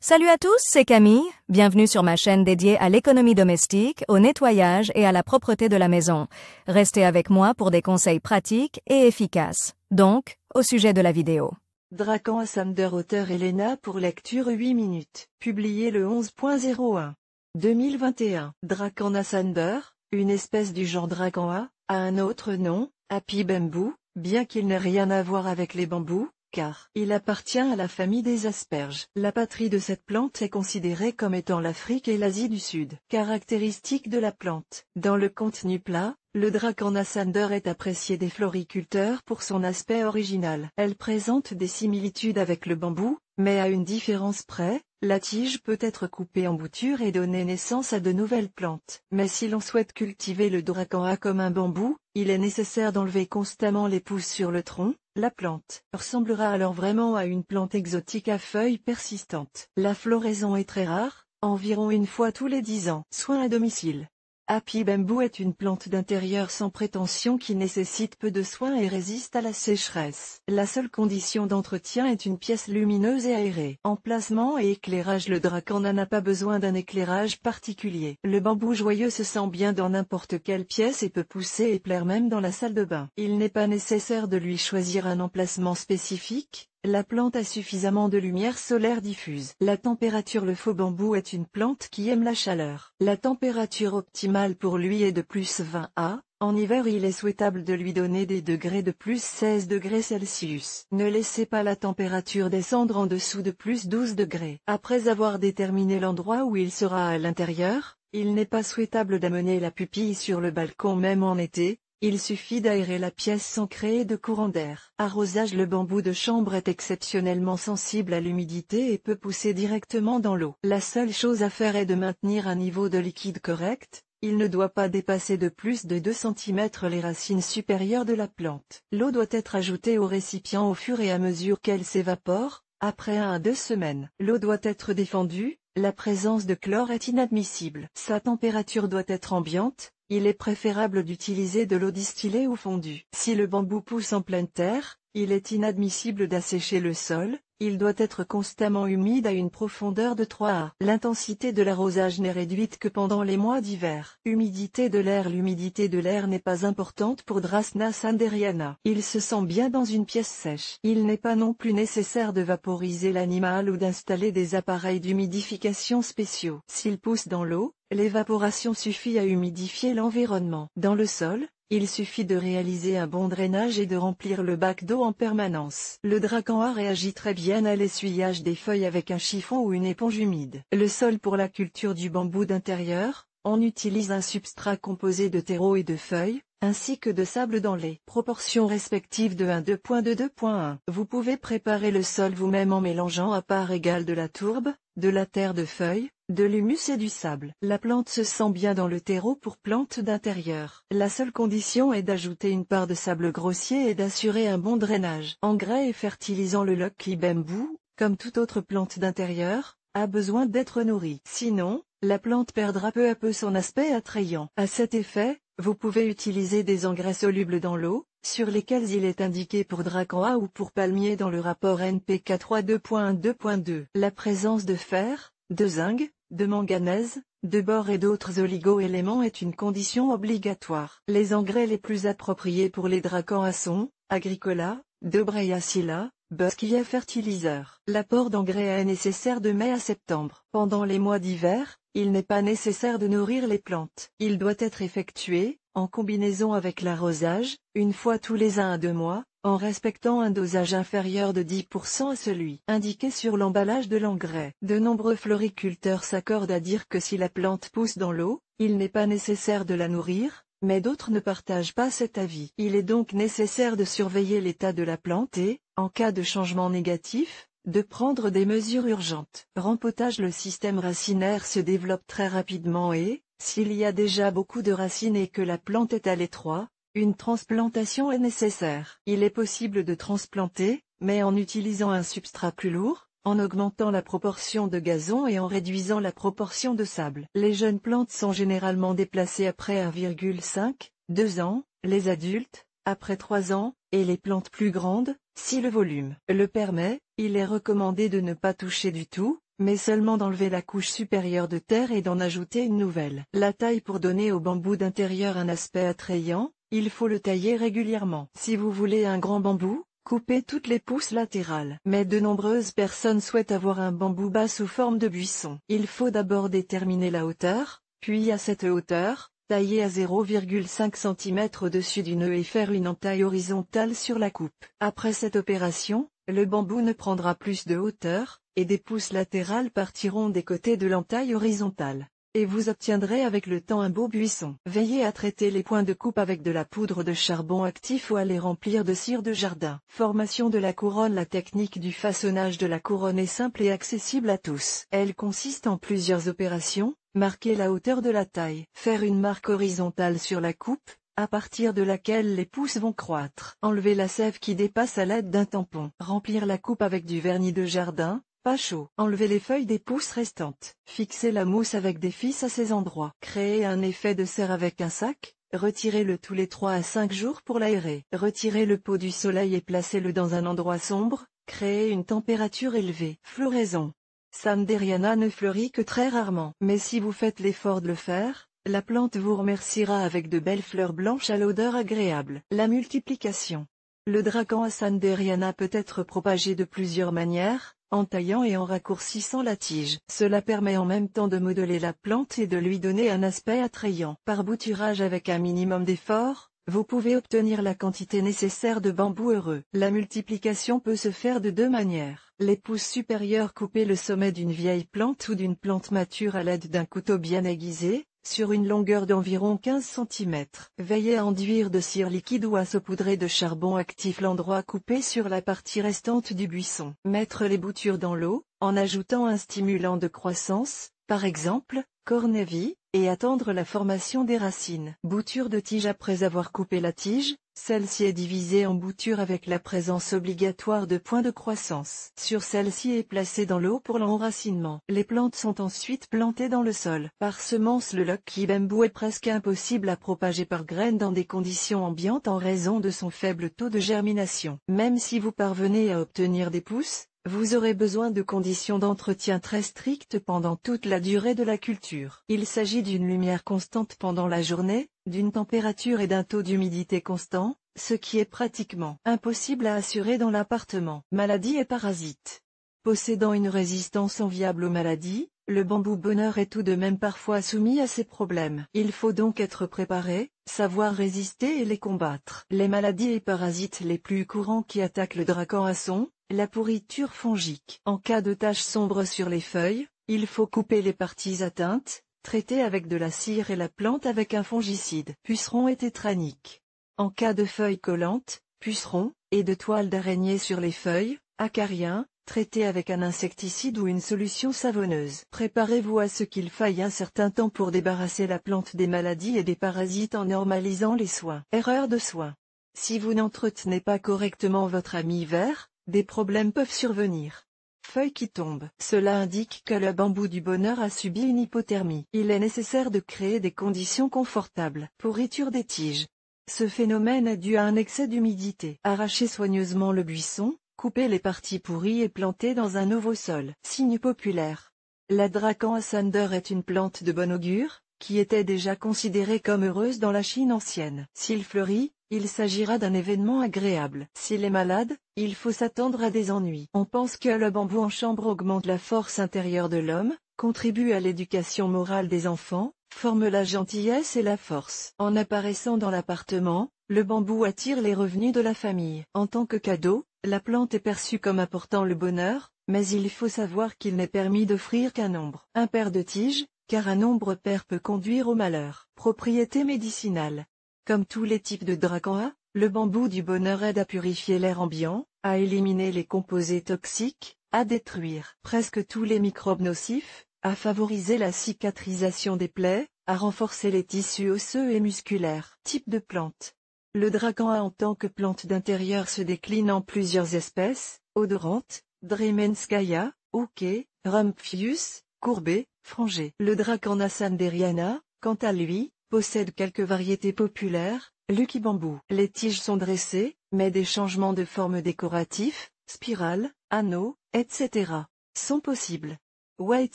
Salut à tous, c'est Camille. Bienvenue sur ma chaîne dédiée à l'économie domestique, au nettoyage et à la propreté de la maison. Restez avec moi pour des conseils pratiques et efficaces. Donc, au sujet de la vidéo. Drakan Asander, auteur Elena pour lecture 8 minutes. Publié le 11.01 2021. Drakan Asander, une espèce du genre Drakan a un autre nom, Happy Bamboo, bien qu'il n'ait rien à voir avec les bambous, car il appartient à la famille des asperges. La patrie de cette plante est considérée comme étant l'Afrique et l'Asie du Sud. Caractéristiques de la plante. Dans le contenu plat, le Drakan Asander est apprécié des floriculteurs pour son aspect original. Elle présente des similitudes avec le bambou, mais à une différence près, la tige peut être coupée en boutures et donner naissance à de nouvelles plantes. Mais si l'on souhaite cultiver le Drakan comme un bambou, il est nécessaire d'enlever constamment les pousses sur le tronc. La plante ressemblera alors vraiment à une plante exotique à feuilles persistantes. La floraison est très rare, environ une fois tous les 10 ans. Soins à domicile. Happy Bamboo est une plante d'intérieur sans prétention qui nécessite peu de soins et résiste à la sécheresse. La seule condition d'entretien est une pièce lumineuse et aérée. Emplacement et éclairage. Le Drakan n'a pas besoin d'un éclairage particulier. Le bambou joyeux se sent bien dans n'importe quelle pièce et peut pousser et plaire même dans la salle de bain. Il n'est pas nécessaire de lui choisir un emplacement spécifique. La plante a suffisamment de lumière solaire diffuse. La température. Le faux bambou est une plante qui aime la chaleur. La température optimale pour lui est de plus 20 A. En hiver, il est souhaitable de lui donner des degrés de plus 16 degrés Celsius. Ne laissez pas la température descendre en dessous de plus 12 degrés. Après avoir déterminé l'endroit où il sera à l'intérieur, il n'est pas souhaitable d'amener la pupille sur le balcon même en été. Il suffit d'aérer la pièce sans créer de courant d'air. Arrosage. Le bambou de chambre est exceptionnellement sensible à l'humidité et peut pousser directement dans l'eau. La seule chose à faire est de maintenir un niveau de liquide correct. Il ne doit pas dépasser de plus de 2 cm les racines supérieures de la plante. L'eau doit être ajoutée au récipient au fur et à mesure qu'elle s'évapore. Après 1 à 2 semaines, l'eau doit être défendue. La présence de chlore est inadmissible. Sa température doit être ambiante. Il est préférable d'utiliser de l'eau distillée ou fondue. Si le bambou pousse en pleine terre, il est inadmissible d'assécher le sol. Il doit être constamment humide à une profondeur de 3 à. L'intensité de l'arrosage n'est réduite que pendant les mois d'hiver. Humidité de l'air. L'humidité de l'air n'est pas importante pour Drakan Asanderiana. Il se sent bien dans une pièce sèche. Il n'est pas non plus nécessaire de vaporiser l'animal ou d'installer des appareils d'humidification spéciaux. S'il pousse dans l'eau, l'évaporation suffit à humidifier l'environnement. Dans le sol, il suffit de réaliser un bon drainage et de remplir le bac d'eau en permanence. Le Drakan réagit très bien à l'essuyage des feuilles avec un chiffon ou une éponge humide. Le sol. Pour la culture du bambou d'intérieur, on utilise un substrat composé de terreau et de feuilles, ainsi que de sable dans les proportions respectives de 1:2.2:1. Vous pouvez préparer le sol vous-même en mélangeant à part égale de la tourbe, de la terre de feuilles, de l'humus et du sable. La plante se sent bien dans le terreau pour plante d'intérieur. La seule condition est d'ajouter une part de sable grossier et d'assurer un bon drainage. Engrais et fertilisant. Le Lucky Bamboo, comme toute autre plante d'intérieur, a besoin d'être nourri. Sinon, la plante perdra peu à peu son aspect attrayant. À cet effet, vous pouvez utiliser des engrais solubles dans l'eau, sur lesquels il est indiqué pour Drakan ou pour palmier dans le rapport NPK 3.2.1.2.2. La présence de fer, de zinc, de manganèse, de bore et d'autres oligo-éléments est une condition obligatoire. Les engrais les plus appropriés pour les Drakan sont Agricola, Dobreia-Sila, Bosquia Fertiliseur. L'apport d'engrais est nécessaire de mai à septembre. Pendant les mois d'hiver, il n'est pas nécessaire de nourrir les plantes. Il doit être effectué, en combinaison avec l'arrosage, une fois tous les 1 à 2 mois, en respectant un dosage inférieur de 10% à celui indiqué sur l'emballage de l'engrais. De nombreux floriculteurs s'accordent à dire que si la plante pousse dans l'eau, il n'est pas nécessaire de la nourrir, mais d'autres ne partagent pas cet avis. Il est donc nécessaire de surveiller l'état de la plante et, en cas de changement négatif, de prendre des mesures urgentes. Rempotage. Le système racinaire se développe très rapidement et, s'il y a déjà beaucoup de racines et que la plante est à l'étroit, une transplantation est nécessaire. Il est possible de transplanter, mais en utilisant un substrat plus lourd, en augmentant la proportion de gazon et en réduisant la proportion de sable. Les jeunes plantes sont généralement déplacées après 1,5-2 ans, les adultes, après 3 ans, et les plantes plus grandes, si le volume le permet, il est recommandé de ne pas toucher du tout, mais seulement d'enlever la couche supérieure de terre et d'en ajouter une nouvelle. La taille pour donner au bambou d'intérieur un aspect attrayant, il faut le tailler régulièrement. Si vous voulez un grand bambou, coupez toutes les pousses latérales. Mais de nombreuses personnes souhaitent avoir un bambou bas sous forme de buisson. Il faut d'abord déterminer la hauteur, puis à cette hauteur, tailler à 0,5 cm au-dessus du nœud et faire une entaille horizontale sur la coupe. Après cette opération, le bambou ne prendra plus de hauteur, et des pousses latérales partiront des côtés de l'entaille horizontale. Et vous obtiendrez avec le temps un beau buisson. Veillez à traiter les points de coupe avec de la poudre de charbon actif ou à les remplir de cire de jardin. Formation de la couronne. La technique du façonnage de la couronne est simple et accessible à tous. Elle consiste en plusieurs opérations. Marquer la hauteur de la taille. Faire une marque horizontale sur la coupe, à partir de laquelle les pousses vont croître. Enlever la sève qui dépasse à l'aide d'un tampon. Remplir la coupe avec du vernis de jardin. Pas chaud. Enlever les feuilles des pousses restantes. Fixer la mousse avec des fils à ces endroits. Créer un effet de serre avec un sac. Retirez-le tous les 3 à 5 jours pour l'aérer. Retirez le pot du soleil et placez-le dans un endroit sombre. Créer une température élevée. Floraison. Sanderiana ne fleurit que très rarement. Mais si vous faites l'effort de le faire, la plante vous remerciera avec de belles fleurs blanches à l'odeur agréable. La multiplication. Le Dracaena sanderiana peut être propagé de plusieurs manières, en taillant et en raccourcissant la tige. Cela permet en même temps de modeler la plante et de lui donner un aspect attrayant. Par bouturage avec un minimum d'effort, vous pouvez obtenir la quantité nécessaire de bambou heureux. La multiplication peut se faire de deux manières. Les pousses supérieures. Coupez le sommet d'une vieille plante ou d'une plante mature à l'aide d'un couteau bien aiguisé, sur une longueur d'environ 15 cm. Veillez à enduire de cire liquide ou à saupoudrer de charbon actif l'endroit coupé sur la partie restante du buisson. Mettre les boutures dans l'eau, en ajoutant un stimulant de croissance, par exemple, cornavie, et attendre la formation des racines. Bouture de tige. Après avoir coupé la tige, celle-ci est divisée en boutures avec la présence obligatoire de points de croissance. Sur celle-ci est placée dans l'eau pour l'enracinement. Les plantes sont ensuite plantées dans le sol. Par semence. Le Lucky Bamboo est presque impossible à propager par graines dans des conditions ambiantes en raison de son faible taux de germination. Même si vous parvenez à obtenir des pousses, vous aurez besoin de conditions d'entretien très strictes pendant toute la durée de la culture. Il s'agit d'une lumière constante pendant la journée, d'une température et d'un taux d'humidité constant, ce qui est pratiquement impossible à assurer dans l'appartement. Maladies et parasites. Possédant une résistance enviable aux maladies, le bambou bonheur est tout de même parfois soumis à ces problèmes. Il faut donc être préparé, savoir résister et les combattre. Les maladies et parasites les plus courants qui attaquent le Dracaena sont la pourriture fongique. En cas de taches sombres sur les feuilles, il faut couper les parties atteintes, traiter avec de la cire et la plante avec un fongicide. Pucerons et tétranique. En cas de feuilles collantes, pucerons, et de toiles d'araignée sur les feuilles, acariens, traiter avec un insecticide ou une solution savonneuse. Préparez-vous à ce qu'il faille un certain temps pour débarrasser la plante des maladies et des parasites en normalisant les soins. Erreur de soins. Si vous n'entretenez pas correctement votre ami vert, des problèmes peuvent survenir. Feuilles qui tombent. Cela indique que le bambou du bonheur a subi une hypothermie. Il est nécessaire de créer des conditions confortables. Pourriture des tiges. Ce phénomène est dû à un excès d'humidité. Arrachez soigneusement le buisson, coupez les parties pourries et plantez dans un nouveau sol. Signe populaire. La Dracaena sander est une plante de bon augure, qui était déjà considérée comme heureuse dans la Chine ancienne. S'il fleurit, il s'agira d'un événement agréable. S'il est malade, il faut s'attendre à des ennuis. On pense que le bambou en chambre augmente la force intérieure de l'homme, contribue à l'éducation morale des enfants, forme la gentillesse et la force. En apparaissant dans l'appartement, le bambou attire les revenus de la famille. En tant que cadeau, la plante est perçue comme apportant le bonheur, mais il faut savoir qu'il n'est permis d'offrir qu'un nombre impair de tiges, car un nombre pair peut conduire au malheur. Propriétés médicinales. Comme tous les types de Dracaena, le bambou du bonheur aide à purifier l'air ambiant, à éliminer les composés toxiques, à détruire presque tous les microbes nocifs, à favoriser la cicatrisation des plaies, à renforcer les tissus osseux et musculaires. Type de plante. Le Dracaena en tant que plante d'intérieur se décline en plusieurs espèces, odorantes, Dremenskaya, Ouké, Rumphius, courbé, frangé. Le Dracaena sanderiana, quant à lui, possède quelques variétés populaires, Lucky Bamboo. Les tiges sont dressées, mais des changements de forme décoratifs, spirales, anneaux, etc. sont possibles. White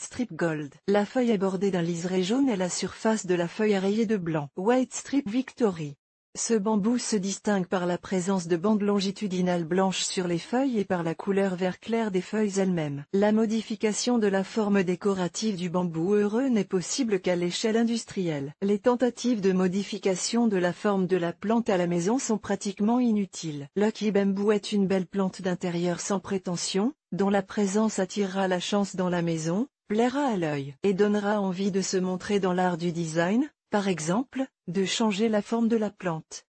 Strip Gold. La feuille est bordée d'un liseré jaune et la surface de la feuille est rayée de blanc. White Strip Victory. Ce bambou se distingue par la présence de bandes longitudinales blanches sur les feuilles et par la couleur vert clair des feuilles elles-mêmes. La modification de la forme décorative du bambou heureux n'est possible qu'à l'échelle industrielle. Les tentatives de modification de la forme de la plante à la maison sont pratiquement inutiles. Lucky Bamboo est une belle plante d'intérieur sans prétention, dont la présence attirera la chance dans la maison, plaira à l'œil et donnera envie de se montrer dans l'art du design. Par exemple, de changer la forme de la plante.